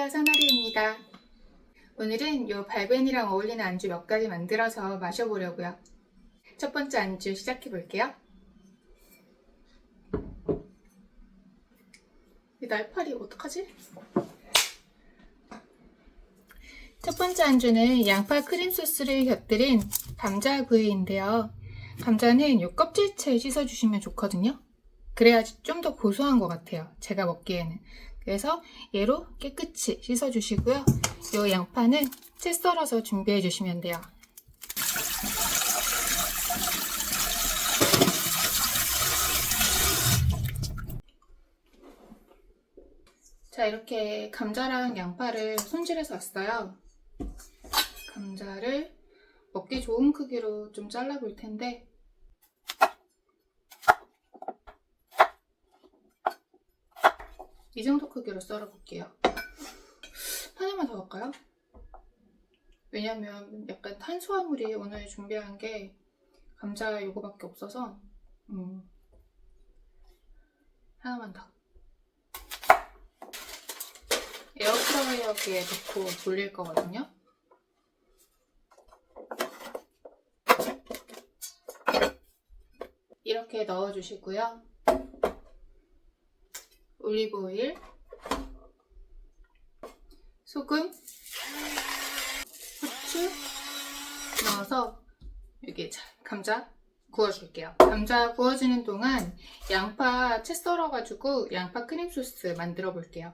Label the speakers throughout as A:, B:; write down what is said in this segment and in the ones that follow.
A: 안녕하세요, 사나리입니다. 오늘은 요 발벤이랑 어울리는 안주 몇 가지 만들어서 마셔보려고요. 첫 번째 안주 시작해 볼게요. 이 날파리 어떡하지? 첫 번째 안주는 양파 크림 소스를 곁들인 감자구이인데요. 감자는 요 껍질째 씻어주시면 좋거든요. 그래야지 좀 더 고소한 것 같아요, 제가 먹기에는. 그래서 얘로 깨끗이 씻어주시고요. 요 양파는 채 썰어서 준비해 주시면 돼요. 자, 이렇게 감자랑 양파를 손질해서 왔어요. 감자를 먹기 좋은 크기로 좀 잘라볼 텐데, 이 정도 크기로 썰어볼게요. 하나만 더 할까요? 왜냐면 약간 탄수화물이 오늘 준비한 게 감자 요거밖에 없어서 하나만 더. 에어프라이어기에 넣고 돌릴 거거든요. 이렇게 넣어주시고요. 올리브오일, 소금, 후추 넣어서 여기 감자 구워줄게요. 감자 구워지는 동안 양파 채 썰어가지고 양파 크림 소스 만들어 볼게요.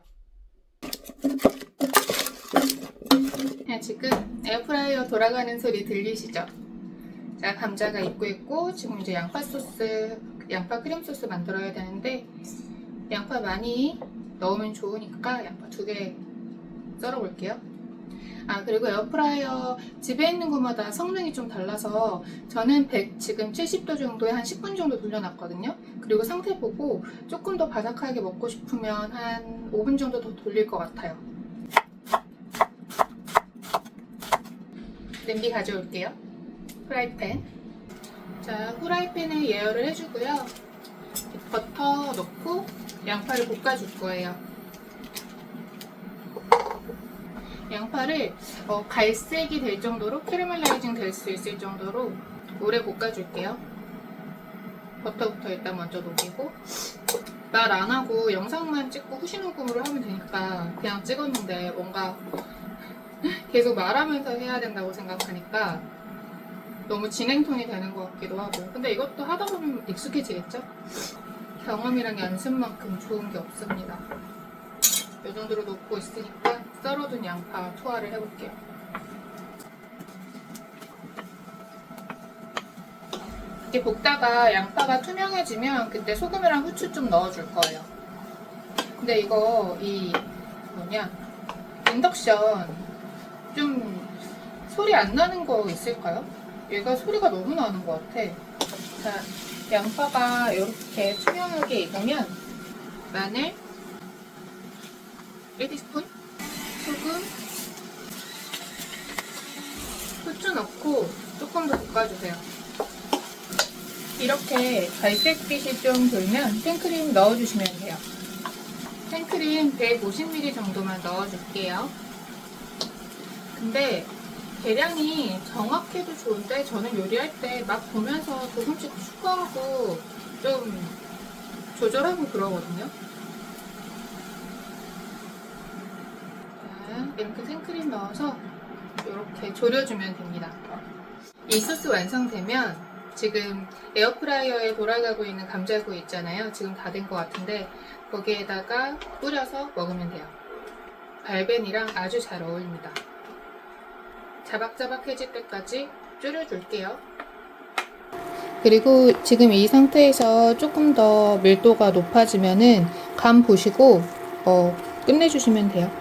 A: 지금 에어프라이어 돌아가는 소리 들리시죠? 자, 감자가 익고 있고 지금 이제 양파 크림 소스 만들어야 되는데 양파 많이 넣으면 좋으니까 양파 2개 썰어 볼게요. 그리고 에어프라이어 집에 있는 것마다 성능이 좀 달라서 저는 지금 70도 정도에 한 10분 정도 돌려놨거든요. 그리고 상태 보고 조금 더 바삭하게 먹고 싶으면 한 5분 정도 더 돌릴 것 같아요. 냄비 가져올게요. 프라이팬. 자, 후라이팬에 예열을 해주고요. 버터 넣고 양파를 볶아줄 거예요. 양파를 갈색이 될 정도로, 캐러멜라이징 될 수 있을 정도로 오래 볶아줄게요. 버터부터 일단 먼저 녹이고, 말 안 하고 영상만 찍고 후시녹음으로 하면 되니까 그냥 찍었는데 뭔가 계속 말하면서 해야 된다고 생각하니까 너무 진행톤이 되는 것 같기도 하고. 근데 이것도 하다 보면 익숙해지겠죠? 경험이랑 연습만큼 좋은 게 없습니다. 이 정도로 녹고 있으니까 썰어둔 양파 투하를 해볼게요. 이렇게 볶다가 양파가 투명해지면 그때 소금이랑 후추 좀 넣어줄 거예요. 근데 이거 인덕션 좀 소리 안 나는 거 있을까요? 얘가 소리가 너무 나는 것 같아. 자, 양파가 이렇게 투명하게 익으면 마늘 1티스푼, 소금, 후추 넣고 조금 더 볶아주세요. 이렇게 갈색빛이 좀 돌면 생크림 넣어주시면 돼요. 생크림 150ml 정도만 넣어줄게요. 근데 계량이 정확해도 좋은데 저는 요리할 때 막 보면서 조금씩 추가하고 좀 조절하고 그러거든요. 자, 이렇게 생크림 넣어서 이렇게 졸여주면 됩니다. 이 소스 완성되면 지금 에어프라이어에 돌아가고 있는 감자구이 있잖아요. 지금 다 된 것 같은데 거기에다가 뿌려서 먹으면 돼요. 발벤이랑 아주 잘 어울립니다. 자박자박해질 때까지 졸여줄게요. 그리고 지금 이 상태에서 조금 더 밀도가 높아지면은 간 보시고 끝내주시면 돼요.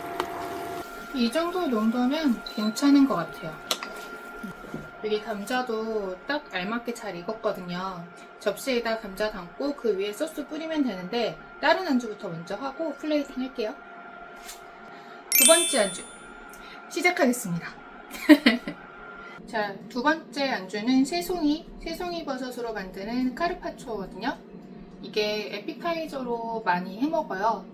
A: 이 정도 농도면 괜찮은 것 같아요. 여기 감자도 딱 알맞게 잘 익었거든요. 접시에다 감자 담고 그 위에 소스 뿌리면 되는데 다른 안주부터 먼저 하고 플레이팅 할게요. 두 번째 안주 시작하겠습니다. 자, 두 번째 안주는 새송이 버섯으로 만드는 카르파초거든요. 이게 에피타이저로 많이 해먹어요.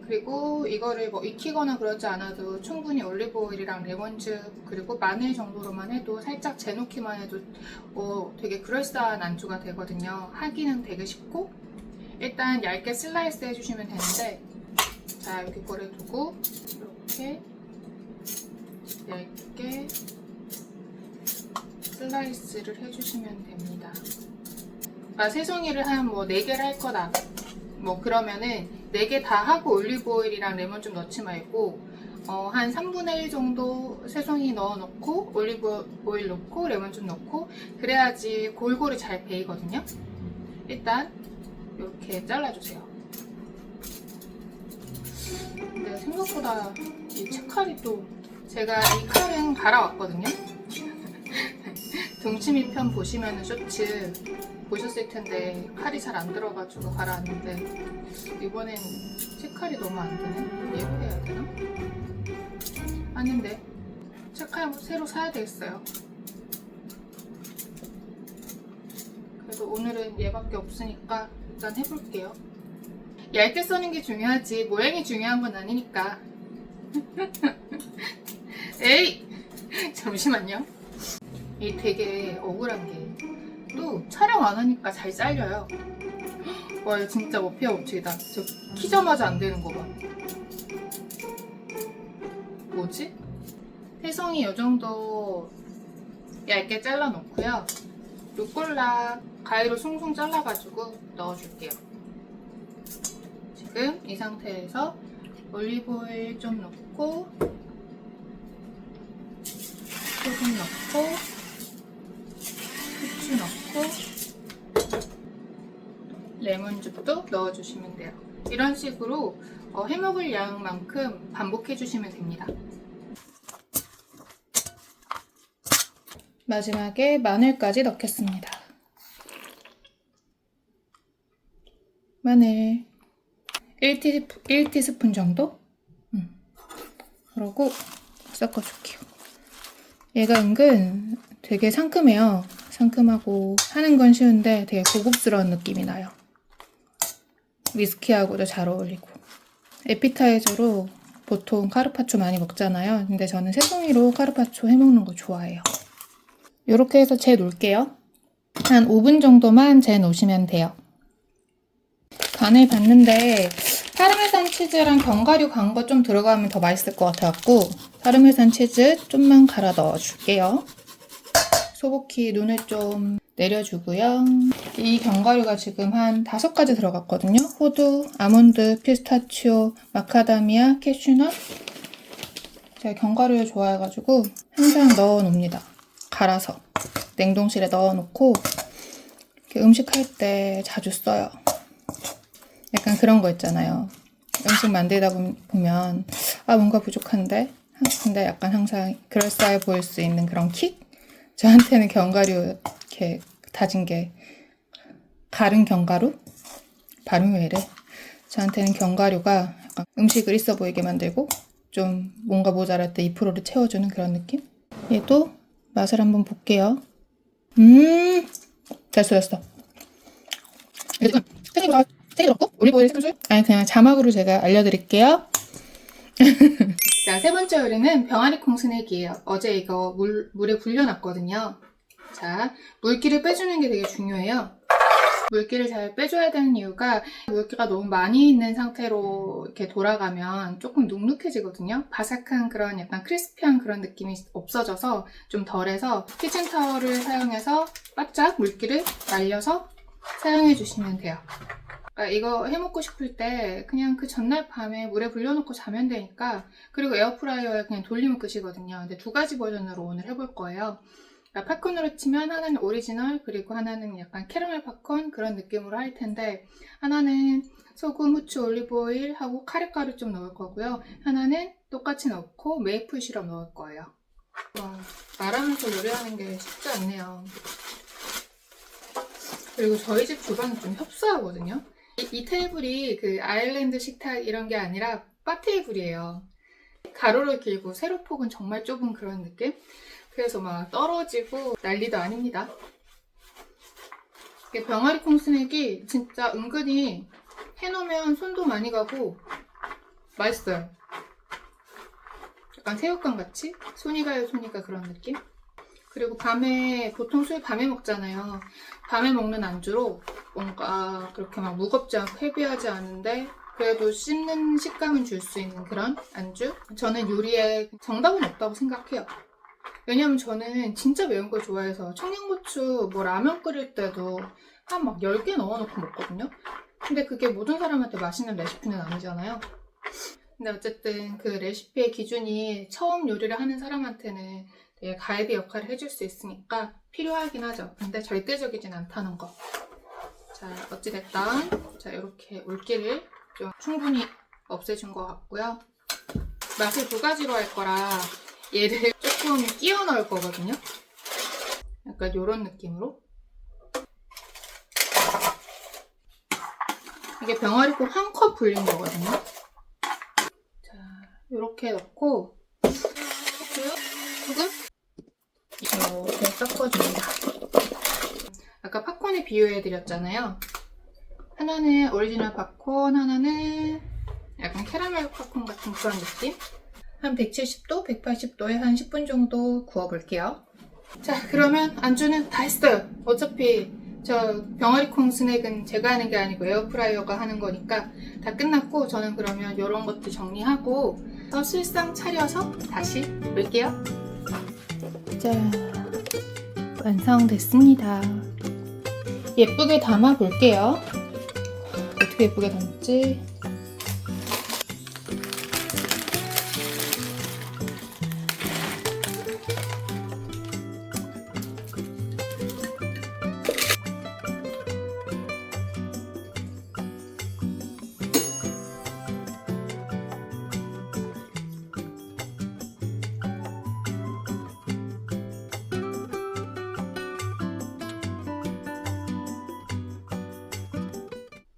A: 그리고 이거를 뭐 익히거나 그러지 않아도 충분히 올리브오일이랑 레몬즙 그리고 마늘 정도로만 해도 살짝 재놓기만 해도 되게 그럴싸한 안주가 되거든요. 하기는 되게 쉽고 일단 얇게 슬라이스 해주시면 되는데 자 여기 거를 두고 이렇게 얇게 슬라이스를 해주시면 됩니다. 그러니까 새송이를 한 뭐 4개를 할 거다 뭐 그러면은 4개 다 하고 올리브오일이랑 레몬 좀 넣지 말고 한 3분의 1 정도 새송이 넣어놓고 올리브오일 넣고 레몬 좀 넣고 그래야지 골고루 잘 배이거든요. 일단 이렇게 잘라주세요. 근데 생각보다 이 채칼이 또 제가 이 칼은 갈아왔거든요. 동치미 편 보시면은 쇼츠 보셨을 텐데 칼이 잘 안 들어가지고 갈아왔는데 이번엔 채칼이 너무 안 드네. 얘로 해야 되나? 아닌데 채칼 새로 사야 되겠어요. 그래도 오늘은 얘밖에 없으니까 일단 해볼게요. 얇게 써는 게 중요하지 모양이 중요한 건 아니니까. 에이! 잠시만요. 이 되게 억울한 게 또 촬영 안 하니까 잘 잘려요. 와 이거 진짜 머피아 법칙이다. 저 키자마자 안 되는 거 봐. 뭐지? 새송이 이 정도 얇게 잘라 놓고요. 루꼴라 가위로 숭숭 잘라가지고 넣어줄게요. 지금 이 상태에서 올리브오일 좀 넣고 소금 넣고 후추 넣고 레몬즙도 넣어주시면 돼요. 이런 식으로 해먹을 양만큼 반복해주시면 됩니다. 마지막에 마늘까지 넣겠습니다. 마늘 1티스푼 정도? 그러고 섞어줄게요. 얘가 은근 되게 상큼해요. 상큼하고 하는 건 쉬운데 되게 고급스러운 느낌이 나요. 위스키하고도 잘 어울리고. 에피타이저로 보통 카르파초 많이 먹잖아요. 근데 저는 새송이로 카르파초 해먹는 거 좋아해요. 이렇게 해서 재 놓을게요. 한 5분 정도만 재 놓으시면 돼요. 간을 봤는데 파르메산 치즈랑 견과류 간 거 좀 들어가면 더 맛있을 것 같아갖고 파르메산 치즈 좀만 갈아 넣어줄게요. 소복히 눈을 좀 내려주고요. 이 견과류가 지금 한 5가지 들어갔거든요. 호두, 아몬드, 피스타치오, 마카다미아, 캐슈넛. 제가 견과류를 좋아해가지고 항상 넣어놓습니다. 갈아서 냉동실에 넣어놓고 이렇게 음식할 때 자주 써요. 약간 그런 거 있잖아요. 음식 만들다 보면 뭔가 부족한데? 근데 약간 항상 그럴싸해 보일 수 있는 그런 킥? 저한테는 견과류 이렇게 다진 게 갈은 견과류? 발음이 왜 이래? 저한테는 견과류가 약간 음식을 있어 보이게 만들고 좀 뭔가 모자랄 때 2%를 채워주는 그런 느낌? 얘도 맛을 한번 볼게요. 됐어. 지금 생이보다 세개 넣고 올리브오일 스푼? 아니 그냥 자막으로 제가 알려드릴게요. 자, 세 번째 요리는 병아리 콩 스낵이에요. 어제 이거 물에 불려놨거든요. 자, 물기를 빼주는 게 되게 중요해요. 물기를 잘 빼줘야 되는 이유가 물기가 너무 많이 있는 상태로 이렇게 돌아가면 조금 눅눅해지거든요. 바삭한 그런 약간 크리스피한 그런 느낌이 없어져서 좀 덜해서 키친타월을 사용해서 바짝 물기를 말려서 사용해 주시면 돼요. 그러니까 이거 해먹고 싶을 때 그냥 그 전날 밤에 물에 불려놓고 자면 되니까. 그리고 에어프라이어에 그냥 돌리면 끝이거든요. 근데 2가지 버전으로 오늘 해볼 거예요. 그러니까 팝콘으로 치면 하나는 오리지널 그리고 하나는 약간 캐러멜 팝콘 그런 느낌으로 할 텐데 하나는 소금, 후추, 올리브오일 하고 카레가루 좀 넣을 거고요. 하나는 똑같이 넣고 메이플 시럽 넣을 거예요. 와, 말하면서 요리하는 게 쉽지 않네요. 그리고 저희 집 주방이 좀 협소하거든요. 이 테이블이 그 아일랜드 식탁 이런 게 아니라 바 테이블이에요. 가로로 길고 세로폭은 정말 좁은 그런 느낌? 그래서 막 떨어지고 난리도 아닙니다. 병아리 콩 스낵이 진짜 은근히 해놓으면 손도 많이 가고 맛있어요. 약간 새우깡 같이? 손이 가요 손이 가 그런 느낌? 그리고 밤에 보통 술 밤에 먹잖아요. 밤에 먹는 안주로 뭔가 그렇게 막 무겁지 않고 헤비하지 않은데 그래도 씹는 식감은 줄 수 있는 그런 안주? 저는 요리에 정답은 없다고 생각해요. 왜냐면 저는 진짜 매운 걸 좋아해서 청양고추 뭐 라면 끓일 때도 한 막 10개 넣어놓고 먹거든요. 근데 그게 모든 사람한테 맛있는 레시피는 아니잖아요. 근데 어쨌든 그 레시피의 기준이 처음 요리를 하는 사람한테는 되게 가이드 역할을 해줄 수 있으니까 필요하긴 하죠. 근데 절대적이진 않다는 거. 자, 어찌됐든 자, 이렇게 물기를 좀 충분히 없애준 것 같고요. 맛을 두 가지로 할 거라 얘를 조금 끼워 넣을 거거든요. 약간 이런 느낌으로. 이게 병아리국 한 컵 불린 거거든요. 자, 이렇게 넣고 소금 이렇게 섞어줍니다. 아까 팝콘에 비유해드렸잖아요. 하나는 오리지널 팝콘, 하나는 약간 캐러멜 팝콘 같은 그런 느낌? 한 170도, 180도에 한 10분 정도 구워볼게요. 자, 그러면 안주는 다 했어요. 어차피 저 병아리콩 스낵은 제가 하는 게 아니고 에어프라이어가 하는 거니까 다 끝났고 저는 그러면 이런 것도 정리하고 술상 차려서 다시 올게요. 자, 완성됐습니다. 예쁘게 담아 볼게요. 어떻게 예쁘게 담지?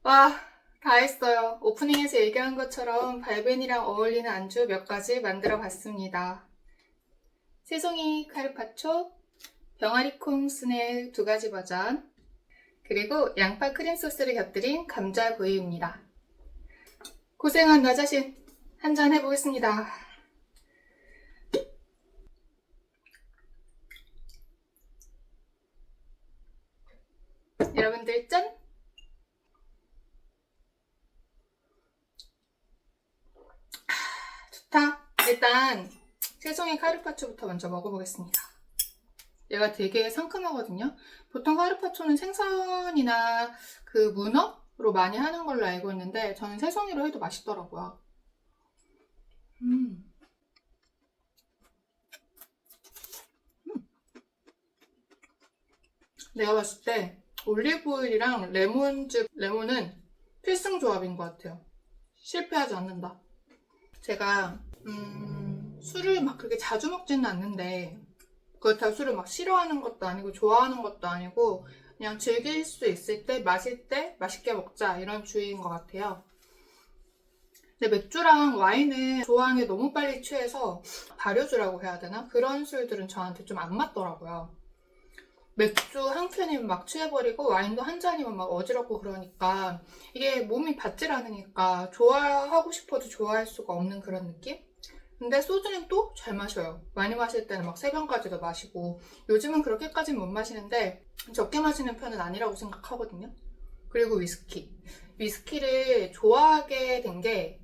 A: 와, 다 했어요. 오프닝에서 얘기한 것처럼 발베니랑 어울리는 안주 몇 가지 만들어 봤습니다. 새송이 카르파초, 병아리콩 스낵 2가지 버전, 그리고 양파 크림 소스를 곁들인 감자 구이입니다. 고생한 나 자신 한잔 해보겠습니다. 여러분들 짠! 좋다. 일단 새송이 카르파초부터 먼저 먹어보겠습니다. 얘가 되게 상큼하거든요. 보통 카르파초는 생선이나 그 문어로 많이 하는 걸로 알고 있는데 저는 새송이로 해도 맛있더라고요. 내가 봤을 때 올리브오일이랑 레몬은 필승 조합인 것 같아요. 실패하지 않는다. 제가 술을 막 그렇게 자주 먹지는 않는데 그렇다고 술을 막 싫어하는 것도 아니고 좋아하는 것도 아니고 그냥 즐길 수 있을 때 마실 때 맛있게 먹자 이런 주의인 것 같아요. 근데 맥주랑 와인은 좋아하는 게 너무 빨리 취해서 발효주라고 해야 되나? 그런 술들은 저한테 좀 안 맞더라고요. 맥주 한 캔이면 막 취해버리고 와인도 한 잔이면 막 어지럽고 그러니까 이게 몸이 받질 않으니까 좋아하고 싶어도 좋아할 수가 없는 그런 느낌? 근데 소주는 또 잘 마셔요. 많이 마실 때는 막 3병까지도 마시고 요즘은 그렇게까지는 못 마시는데 적게 마시는 편은 아니라고 생각하거든요. 그리고 위스키를 좋아하게 된 게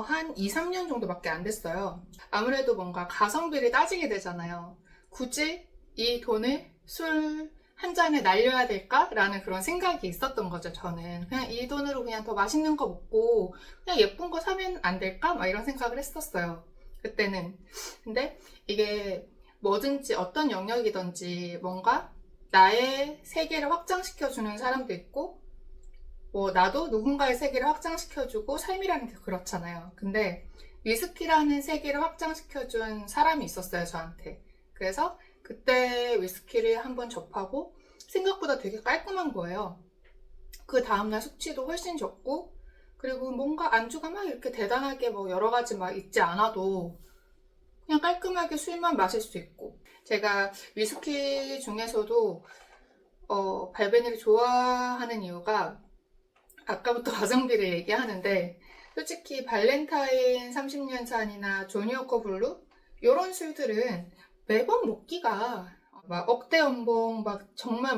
A: 한 2, 3년 정도밖에 안 됐어요. 아무래도 뭔가 가성비를 따지게 되잖아요. 굳이 이 돈을 술 한 잔에 날려야 될까? 라는 그런 생각이 있었던 거죠, 저는. 그냥 이 돈으로 그냥 더 맛있는 거 먹고, 그냥 예쁜 거 사면 안 될까? 막 이런 생각을 했었어요. 그때는. 근데 이게 뭐든지 어떤 영역이든지 뭔가 나의 세계를 확장시켜주는 사람도 있고, 뭐 나도 누군가의 세계를 확장시켜주고 삶이라는 게 그렇잖아요. 근데 위스키라는 세계를 확장시켜준 사람이 있었어요, 저한테. 그래서 그때 위스키를 한번 접하고 생각보다 되게 깔끔한 거예요. 그 다음날 숙취도 훨씬 적고 그리고 뭔가 안주가 막 이렇게 대단하게 뭐 여러 가지 막 있지 않아도 그냥 깔끔하게 술만 마실 수 있고 제가 위스키 중에서도 발베니를 좋아하는 이유가 아까부터 가성비를 얘기하는데 솔직히 발렌타인 30년산이나 조니워커 블루 이런 술들은 매번 먹기가 막 억대 연봉 막 정말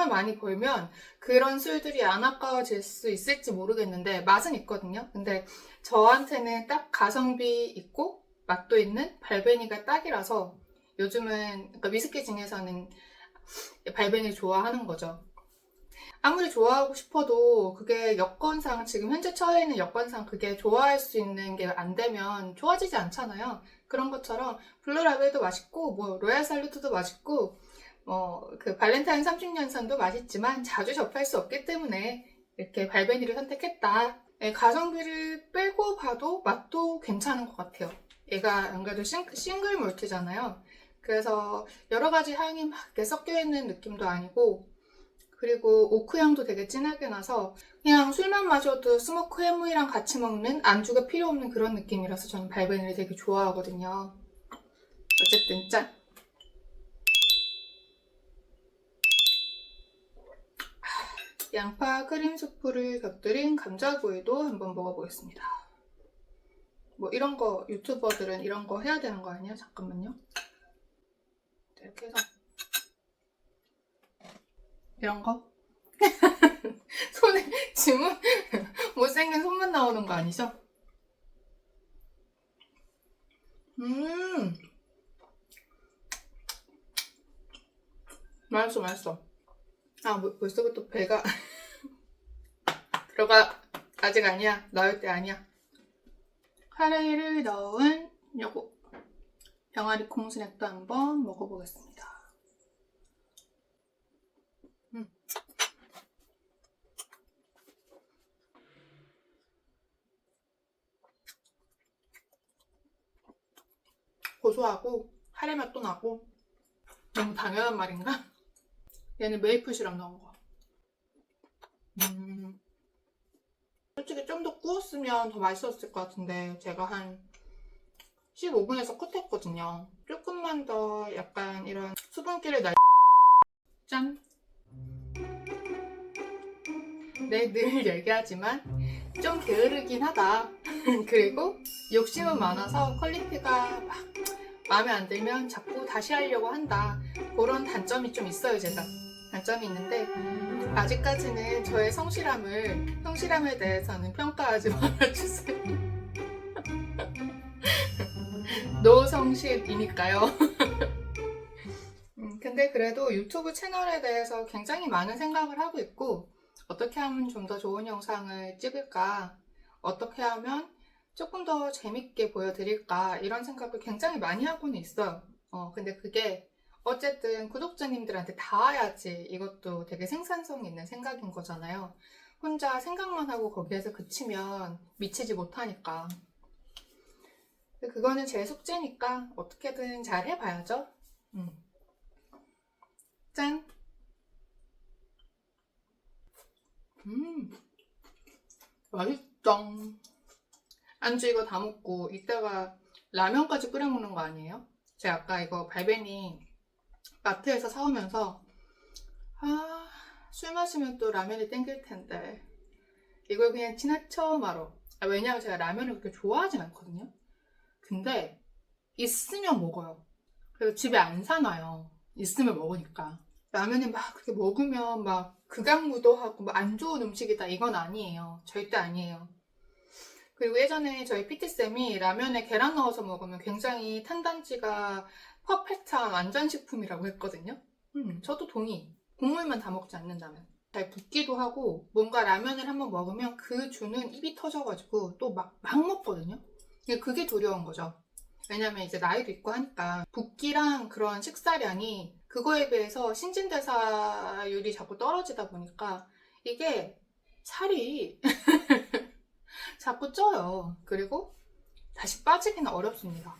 A: 많이 벌면 그런 술들이 안 아까워질 수 있을지 모르겠는데 맛은 있거든요. 근데 저한테는 딱 가성비 있고 맛도 있는 발베니가 딱이라서 요즘은 그러니까 위스키 중에서는 발베니 좋아하는 거죠. 아무리 좋아하고 싶어도 그게 여건상 지금 현재 처해 있는 여건상 그게 좋아할 수 있는 게 안 되면 좋아지지 않잖아요. 그런 것처럼 블루라벨도 맛있고 뭐 로얄 살루트도 맛있고 뭐 그 발렌타인 30년산도 맛있지만 자주 접할 수 없기 때문에 이렇게 발베니를 선택했다. 예, 가성비를 빼고 봐도 맛도 괜찮은 것 같아요. 얘가 안 그래도 싱글 몰트잖아요. 그래서 여러 가지 향이 막 이렇게 섞여 있는 느낌도 아니고 그리고 오크 향도 되게 진하게 나서 그냥 술만 마셔도 스모크 해무이랑 같이 먹는 안주가 필요 없는 그런 느낌이라서 저는 발베니를 되게 좋아하거든요. 어쨌든 짠! 양파 크림 수프를 곁들인 감자구이도 한번 먹어보겠습니다. 뭐 이런 거 유튜버들은 이런 거 해야 되는 거 아니야? 잠깐만요. 이렇게 해서 이런 거 손에 지문 못생긴 손만 나오는 거 아니죠? 맛있어 맛있어. 아 벌써부터 배가 들어가. 아직 아니야. 나올 때 아니야. 카레를 넣은 요거 병아리 콩 스낵도 한번 먹어보겠습니다. 고소하고 카레 맛도 나고 너무 당연한 말인가? 얘는 메이플 시럽 넣은 거. 솔직히 좀 더 구웠으면 더 맛있었을 것 같은데 제가 한 15분에서 컷했거든요. 조금만 더 약간 이런 수분기를 짠! 네, 늘 얘기하지만 좀 게으르긴 하다. 그리고 욕심은 많아서 퀄리티가 막 마음에 안 들면 자꾸 다시 하려고 한다. 그런 단점이 좀 있어요, 제가. 단점이 있는데 아직까지는 저의 성실함에 대해서는 평가하지 말아주세요. 노성실이니까요. 근데 그래도 유튜브 채널에 대해서 굉장히 많은 생각을 하고 있고 어떻게 하면 좀 더 좋은 영상을 찍을까? 어떻게 하면 조금 더 재밌게 보여드릴까? 이런 생각을 굉장히 많이 하고는 있어요. 근데 그게 어쨌든 구독자님들한테 닿아야지 이것도 되게 생산성 있는 생각인 거잖아요. 혼자 생각만 하고 거기에서 그치면 미치지 못하니까. 그거는 제 숙제니까 어떻게든 잘 해봐야죠. 짠! 맛있다. 안주 이거 다 먹고 이따가 라면까지 끓여 먹는 거 아니에요? 제가 아까 이거 발베니 마트에서 사오면서 술 마시면 또 라면이 땡길 텐데 이걸 그냥 지나쳐 말어. 왜냐면 제가 라면을 그렇게 좋아하진 않거든요. 근데 있으면 먹어요. 그래서 집에 안 사놔요. 있으면 먹으니까. 라면을 막 그렇게 먹으면 막 극악무도하고 막 안 좋은 음식이다 이건 아니에요. 절대 아니에요. 그리고 예전에 저희 PT쌤이 라면에 계란 넣어서 먹으면 굉장히 탄단지가 퍼펙트한 완전식품이라고 했거든요. 저도 동의. 국물만 다 먹지 않는다면. 잘 붓기도 하고 뭔가 라면을 한번 먹으면 그 주는 입이 터져가지고 또 막 먹거든요. 그게 두려운 거죠. 왜냐면 이제 나이도 있고 하니까 붓기랑 그런 식사량이 그거에 비해서 신진대사율이 자꾸 떨어지다 보니까 이게 살이 자꾸 쪄요. 그리고 다시 빠지기는 어렵습니다.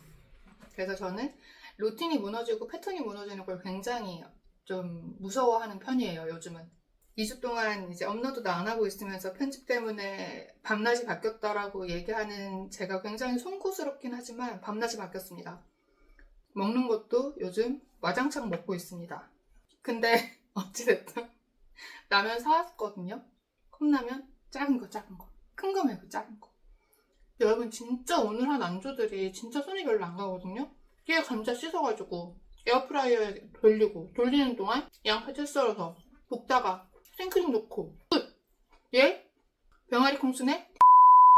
A: 그래서 저는 루틴이 무너지고 패턴이 무너지는 걸 굉장히 좀 무서워하는 편이에요, 요즘은. 2주 동안 이제 업로드도 안 하고 있으면서 편집 때문에 밤낮이 바뀌었다라고 얘기하는 제가 굉장히 송구스럽긴 하지만 밤낮이 바뀌었습니다. 먹는 것도 요즘 와장창 먹고 있습니다. 근데 어찌됐든 라면 사왔거든요. 컵라면 작은 거. 큰 거 말고 작은 거. 여러분 진짜 오늘 한 안주들이 진짜 손이 별로 안 가거든요. 깨 감자 씻어가지고 에어프라이어에 돌리고 돌리는 동안 양파 채 썰어서 볶다가 생크림 넣고 끝! 예? 병아리 콩순에?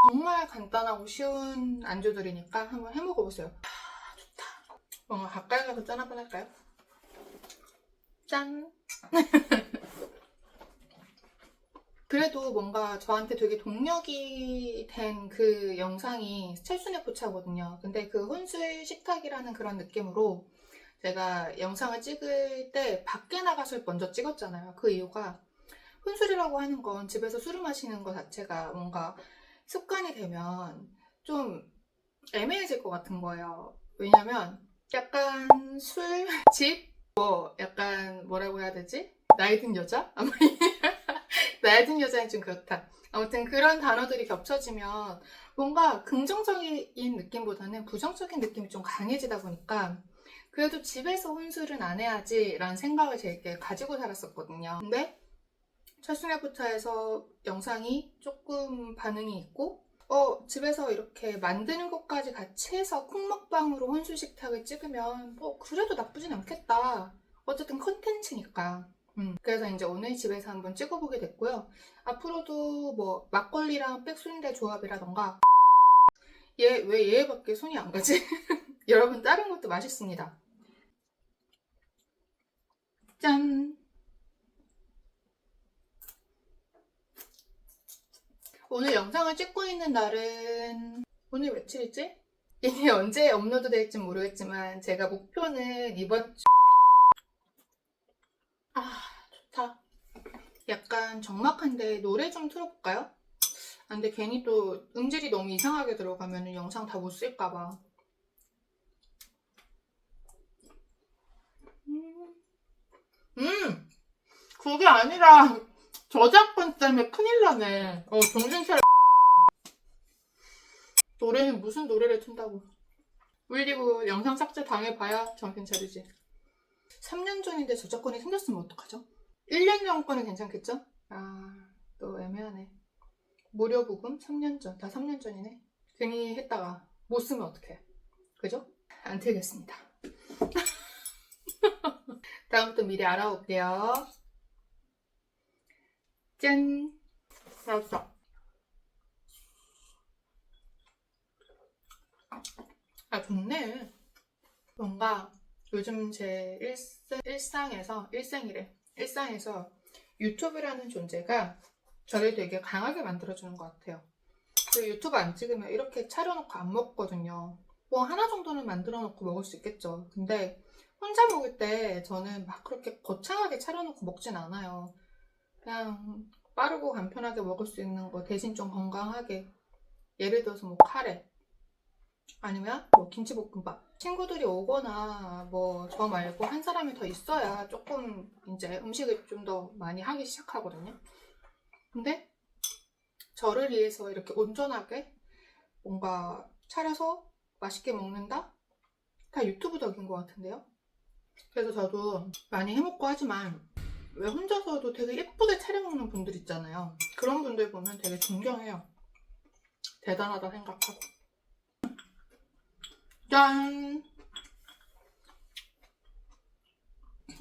A: 정말 간단하고 쉬운 안주들이니까 한번 해먹어보세요. 좋다. 뭔가 가까이 가서 짠 한번 할까요? 짠! 그래도 뭔가 저한테 되게 동력이 된 그 영상이 철순의 포차거든요. 근데 그 혼술 식탁이라는 그런 느낌으로 제가 영상을 찍을 때 밖에 나가서 먼저 찍었잖아요. 그 이유가 혼술이라고 하는 건 집에서 술을 마시는 것 자체가 뭔가 습관이 되면 좀 애매해질 것 같은 거예요. 왜냐면 약간 술, 집, 약간 뭐라고 해야 되지? 나이 든 여자? 나이 든 여자는 좀 그렇다. 아무튼 그런 단어들이 겹쳐지면 뭔가 긍정적인 느낌보다는 부정적인 느낌이 좀 강해지다 보니까 그래도 집에서 혼술은 안 해야지 라는 생각을 되게 가지고 살았었거든요. 근데 철순의 포차에서 영상이 조금 반응이 있고 집에서 이렇게 만드는 것까지 같이 해서 콩먹방으로 혼술 식탁을 찍으면 뭐 그래도 나쁘진 않겠다. 어쨌든 컨텐츠니까. 그래서 이제 오늘 집에서 한번 찍어보게 됐고요. 앞으로도 뭐 막걸리랑 백순대 조합이라던가 왜 얘밖에 손이 안 가지? 여러분 다른 것도 맛있습니다. 짠! 오늘 영상을 찍고 있는 날은 오늘 며칠이지? 이게 언제 업로드 될지 모르겠지만 제가 목표는 이번 주 좋다. 약간 적막한데 노래 좀 틀어볼까요? 근데 괜히 또 음질이 너무 이상하게 들어가면 영상 다 못 쓸까봐. 그게 아니라 저작권 때문에 큰일 나네. 정신 차려. 노래는 무슨 노래를 튼다고. 울리고 영상 삭제 당해봐야 정신 차리지. 3년 전인데 저작권이 생겼으면 어떡하죠? 1년 전 거는 괜찮겠죠? 또 애매하네. 무료 부금 3년 전. 다 3년 전이네. 괜히 했다가 못 쓰면 어떡해. 그죠? 안 틀겠습니다. 다음부터 미리 알아올게요. 짠! 맛있어. 좋네. 뭔가 요즘 제 일상에서 유튜브라는 존재가 저를 되게 강하게 만들어주는 것 같아요. 유튜브 안 찍으면 이렇게 차려놓고 안 먹거든요. 뭐 하나 정도는 만들어 놓고 먹을 수 있겠죠. 근데 혼자 먹을 때 저는 막 그렇게 거창하게 차려놓고 먹진 않아요. 그냥 빠르고 간편하게 먹을 수 있는 거 대신 좀 건강하게. 예를 들어서 뭐 카레 아니면 뭐 김치볶음밥. 친구들이 오거나 뭐 저 말고 한 사람이 더 있어야 조금 이제 음식을 좀 더 많이 하기 시작하거든요. 근데 저를 위해서 이렇게 온전하게 뭔가 차려서 맛있게 먹는다? 다 유튜브 덕인 것 같은데요? 그래서 저도 많이 해먹고 하지만 왜 혼자서도 되게 예쁘게 차려 먹는 분들 있잖아요. 그런 분들 보면 되게 존경해요. 대단하다 생각하고. 짠!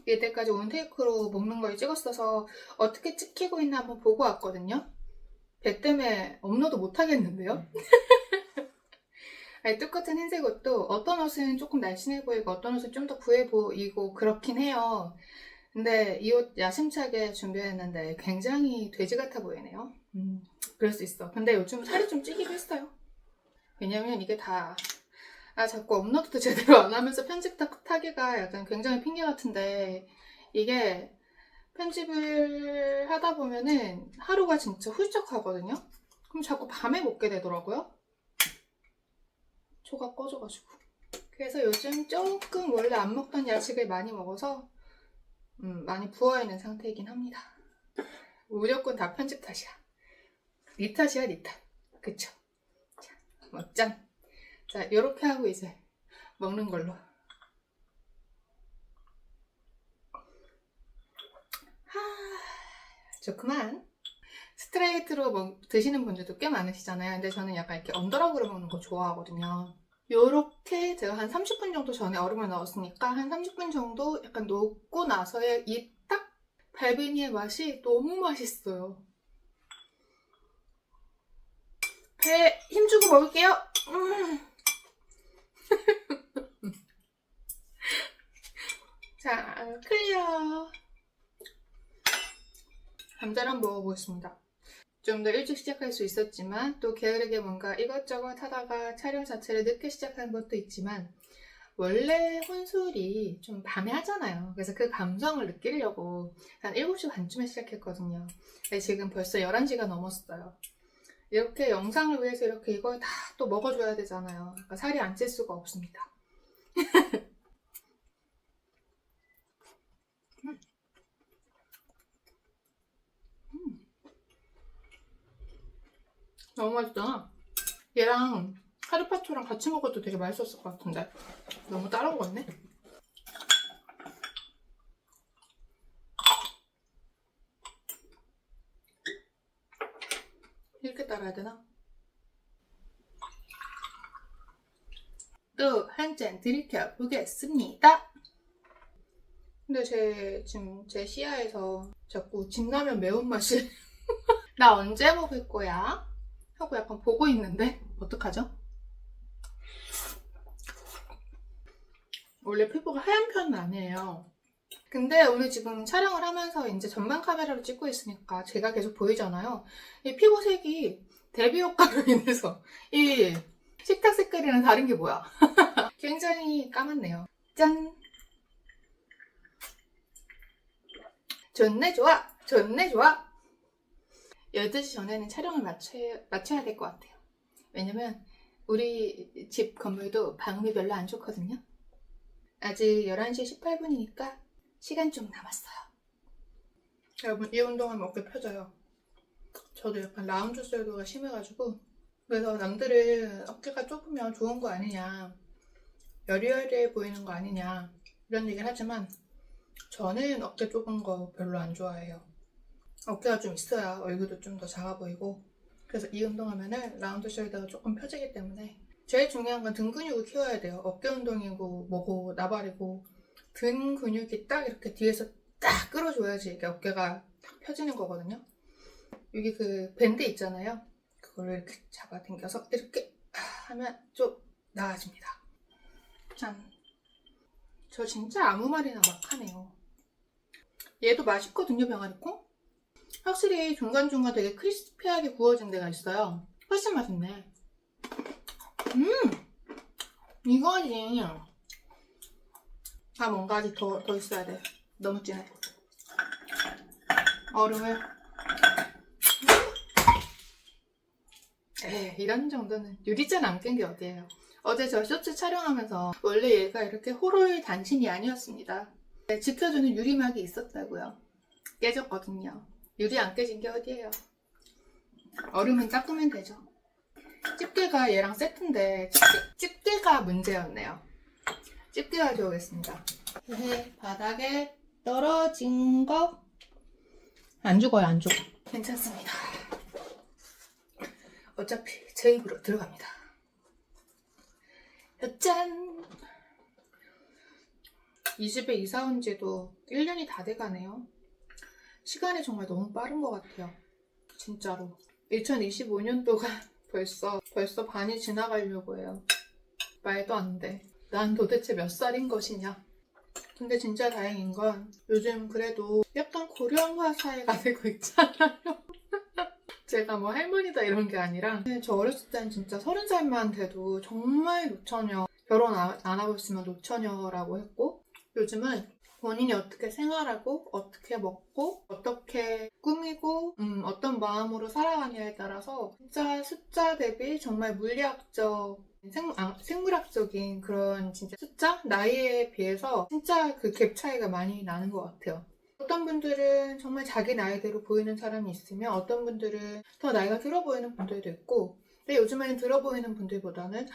A: 이때까지 온테이크로 먹는 걸 찍었어서 어떻게 찍히고 있나 한번 보고 왔거든요. 배 때문에 업로드 못 하겠는데요? 아니, 똑같은 흰색 옷도 어떤 옷은 조금 날씬해 보이고 어떤 옷은 좀 더 부해 보이고 그렇긴 해요. 근데 이 옷 야심차게 준비했는데 굉장히 돼지 같아 보이네요. 그럴 수 있어. 근데 요즘 살이 좀 찌기도 했어요. 왜냐면 이게 다 자꾸 업로드도 제대로 안 하면서 편집 타기가 약간 굉장히 핑계 같은데 이게 편집을 하다 보면은 하루가 진짜 훌쩍 가거든요. 그럼 자꾸 밤에 먹게 되더라고요. 초가 꺼져가지고. 그래서 요즘 조금 원래 안 먹던 야식을 많이 먹어서 많이 부어있는 상태이긴 합니다. 무조건 다 편집 탓이야. 니 탓이야, 니 탓. 그쵸? 자, 먹장. 자, 이렇게 하고 이제 먹는 걸로. 좋구만. 스트레이트로 드시는 분들도 꽤 많으시잖아요. 근데 저는 약간 이렇게 언더락으로 먹는 거 좋아하거든요. 요렇게 제가 한 30분 정도 전에 얼음을 넣었으니까 한 30분 정도 약간 녹고 나서의 이 딱 발베니의 맛이 너무 맛있어요. 배에 힘주고 먹을게요. 자, 클리어. 감자를 한번 먹어보겠습니다. 좀 더 일찍 시작할 수 있었지만 또 게으르게 뭔가 이것저것 하다가 촬영 자체를 늦게 시작한 것도 있지만 원래 혼술이 좀 밤에 하잖아요. 그래서 그 감성을 느끼려고 한 7시 반쯤에 시작했거든요. 근데 지금 벌써 11시가 넘었어요. 이렇게 영상을 위해서 이렇게 이걸 다 또 먹어줘야 되잖아요. 그러니까 살이 안 찔 수가 없습니다. 너무 맛있잖아. 얘랑 카르파초랑 같이 먹어도 되게 맛있었을 것 같은데 너무 따로 먹었네. 이렇게 따라야 되나? 또 한 잔 들이켜 보겠습니다. 근데 지금 제 시야에서 자꾸 진라면 매운맛이 나 언제 먹을 거야? 하고 약간 보고 있는데 어떡하죠? 원래 피부가 하얀 편은 아니에요. 근데 오늘 지금 촬영을 하면서 이제 전방 카메라로 찍고 있으니까 제가 계속 보이잖아요. 이 피부색이 대비 효과로 인해서 이 식탁 색깔이랑 다른 게 뭐야? 굉장히 까맣네요. 짠! 좋네 좋아! 좋네 좋아! 12시 전에는 촬영을 마쳐야 될 것 같아요. 왜냐면 우리 집 건물도 방음이 별로 안 좋거든요. 아직 11시 18분이니까 시간 좀 남았어요. 여러분 이 운동하면 어깨 펴져요. 저도 약간 라운드 숄더가 심해가지고 그래서 남들은 어깨가 좁으면 좋은 거 아니냐, 여리여리해 보이는 거 아니냐 이런 얘기를 하지만 저는 어깨 좁은 거 별로 안 좋아해요. 어깨가 좀 있어야 얼굴도 좀 더 작아 보이고 그래서 이 운동하면은 라운드 숄더가 조금 펴지기 때문에 제일 중요한 건 등 근육을 키워야 돼요. 어깨 운동이고 뭐고 나발이고 등 근육이 딱 이렇게 뒤에서 딱 끌어줘야지 이게 어깨가 딱 펴지는 거거든요. 여기 그 밴드 있잖아요. 그걸 이렇게 잡아당겨서 이렇게 하면 좀 나아집니다. 짠. 저 진짜 아무 말이나 막 하네요. 얘도 맛있거든요, 병아리콩? 확실히 중간중간 되게 크리스피하게 구워진 데가 있어요. 훨씬 맛있네. 이거지. 아, 뭔가 아직 더 있어야 돼. 너무 진해. 얼음을. 이런 정도는 유리잔 안 깬 게 어디예요. 어제 저 쇼츠 촬영하면서 원래 얘가 이렇게 호로의 단신이 아니었습니다. 지켜주는 유리막이 있었다고요. 깨졌거든요. 유리 안 깨진 게 어디예요. 얼음은 닦으면 되죠. 집게가 얘랑 세트인데 집게가 문제였네요. 집게 가져오겠습니다. 바닥에 떨어진 거 안 죽어요, 안 죽어. 괜찮습니다. 어차피 제 입으로 들어갑니다. 짠! 이 집에 이사 온 지도 1년이 다 돼가네요. 시간이 정말 너무 빠른 것 같아요. 진짜로. 2025년도가 벌써 반이 지나가려고 해요. 말도 안 돼. 난 도대체 몇 살인 것이냐. 근데 진짜 다행인 건 요즘 그래도 약간 고령화 사회가 되고 있잖아요. 제가 뭐 할머니다 이런 게 아니라 저 어렸을 땐 진짜 30살만 돼도 정말 노처녀, 결혼 안 하고 있으면 노처녀라고 했고 요즘은 본인이 어떻게 생활하고 어떻게 먹고 어떻게 꾸미고 어떤 마음으로 살아가냐에 따라서 진짜 숫자 대비 정말 물리학적 생물학적인 그런 진짜 숫자? 나이에 비해서 진짜 그 갭 차이가 많이 나는 것 같아요. 어떤 분들은 정말 자기 나이대로 보이는 사람이 있으면 어떤 분들은 더 나이가 들어 보이는 분들도 있고 근데 요즘에는 들어 보이는 분들보다는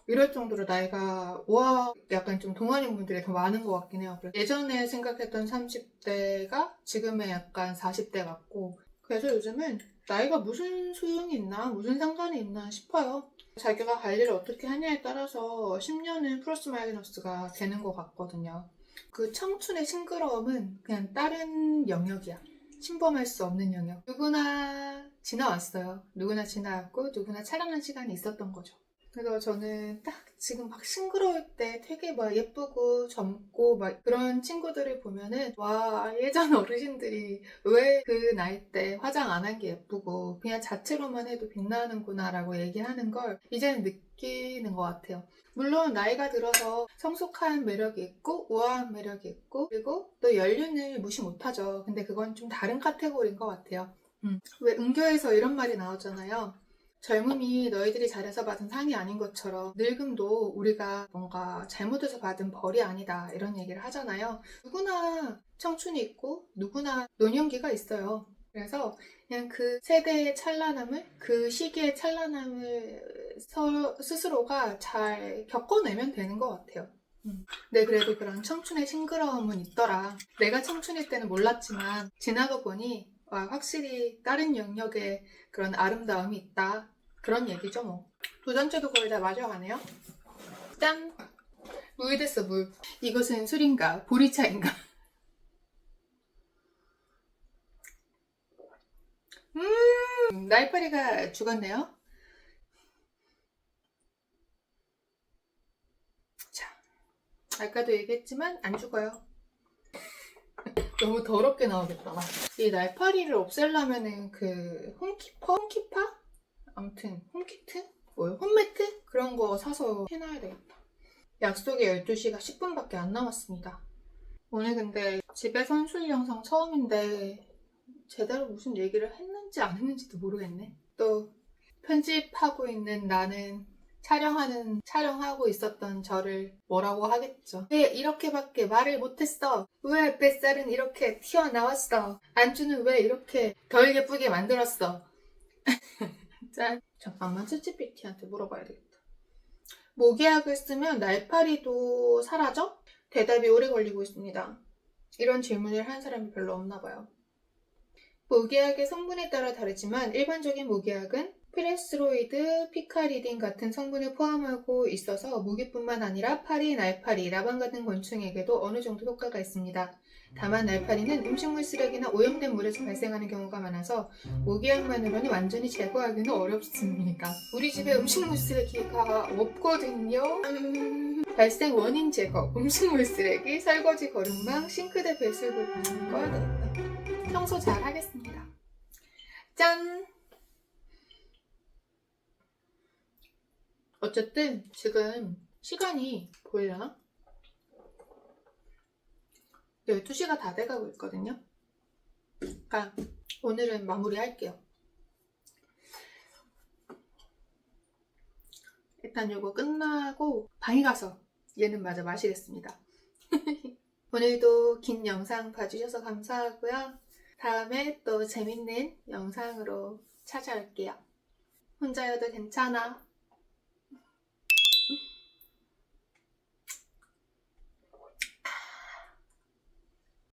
A: 이럴 정도로 나이가 와 약간 좀 동안인 분들이 더 많은 것 같긴 해요. 예전에 생각했던 30대가 지금의 약간 40대 같고 그래서 요즘은 나이가 무슨 소용이 있나, 무슨 상관이 있나 싶어요. 자기가 관리를 어떻게 하냐에 따라서 10년은 플러스 마이너스가 되는 것 같거든요. 그 청춘의 싱그러움은 그냥 다른 영역이야. 침범할 수 없는 영역. 누구나 지나왔어요. 누구나 지나왔고 누구나 촬영한 시간이 있었던 거죠. 그래서 저는 딱 지금 막 싱그러울 때 되게 막 예쁘고 젊고 막 그런 친구들을 보면은 와, 예전 어르신들이 왜 그 나이 때 화장 안 한 게 예쁘고 그냥 자체로만 해도 빛나는구나 라고 얘기하는 걸 이제는 느끼는 것 같아요. 물론 나이가 들어서 성숙한 매력이 있고 우아한 매력이 있고 그리고 또 연륜을 무시 못하죠. 근데 그건 좀 다른 카테고리인 것 같아요. 왜 은교에서 이런 말이 나오잖아요. 젊음이 너희들이 잘해서 받은 상이 아닌 것처럼 늙음도 우리가 뭔가 잘못해서 받은 벌이 아니다 이런 얘기를 하잖아요. 누구나 청춘이 있고 누구나 노년기가 있어요. 그래서 그냥 그 세대의 찬란함을 그 시기의 찬란함을 스스로가 잘 겪어내면 되는 것 같아요. 네, 그래도 그런 청춘의 싱그러움은 있더라. 내가 청춘일 때는 몰랐지만 지나고 보니 와, 확실히 다른 영역에 그런 아름다움이 있다. 그런 얘기죠 뭐. 두 잔째도 거의 다 마셔가네요. 짠! 물 됐어 물. 이것은 술인가 보리차인가. 날파리가 죽었네요. 자, 아까도 얘기했지만 안 죽어요. 너무 더럽게 나오겠다. 이 날파리를 없애려면은 그 홈키파? 아무튼 홈키트? 뭐요? 홈매트? 그런 거 사서 해놔야 되겠다. 약속이 12시가 10분밖에 안 남았습니다. 오늘 근데 집에 선술 영상 처음인데 제대로 무슨 얘기를 했는지 안 했는지도 모르겠네. 또 편집하고 있는 나는 촬영하고 있었던 저를 뭐라고 하겠죠. 왜 이렇게밖에 말을 못했어? 왜 뱃살은 이렇게 튀어나왔어? 안주는 왜 이렇게 덜 예쁘게 만들었어? 짠. 잠깐만 챗GPT한테 물어봐야 되겠다. 모기약을 쓰면 날파리도 사라져? 대답이 오래 걸리고 있습니다. 이런 질문을 한 사람이 별로 없나 봐요. 모기약의 성분에 따라 다르지만 일반적인 모기약은 피레스로이드, 피카리딘 같은 성분을 포함하고 있어서 모기뿐만 아니라 파리, 날파리, 라방 같은 곤충에게도 어느 정도 효과가 있습니다. 다만 날파리는 음식물 쓰레기나 오염된 물에서 발생하는 경우가 많아서 모기약만으로는 완전히 제거하기는 어렵습니다. 우리 집에 음식물 쓰레기가 없거든요. 발생 원인 제거, 음식물 쓰레기, 설거지 거름망, 싱크대 배수구 꺼야 되겠다. 청소 잘 하겠습니다. 짠! 어쨌든 지금 시간이 보이려나? 12시가 다 돼가고 있거든요. 그러니까 오늘은 마무리할게요. 일단 이거 끝나고 방에 가서 얘는 마저 마시겠습니다. 오늘도 긴 영상 봐주셔서 감사하고요. 다음에 또 재밌는 영상으로 찾아올게요. 혼자여도 괜찮아.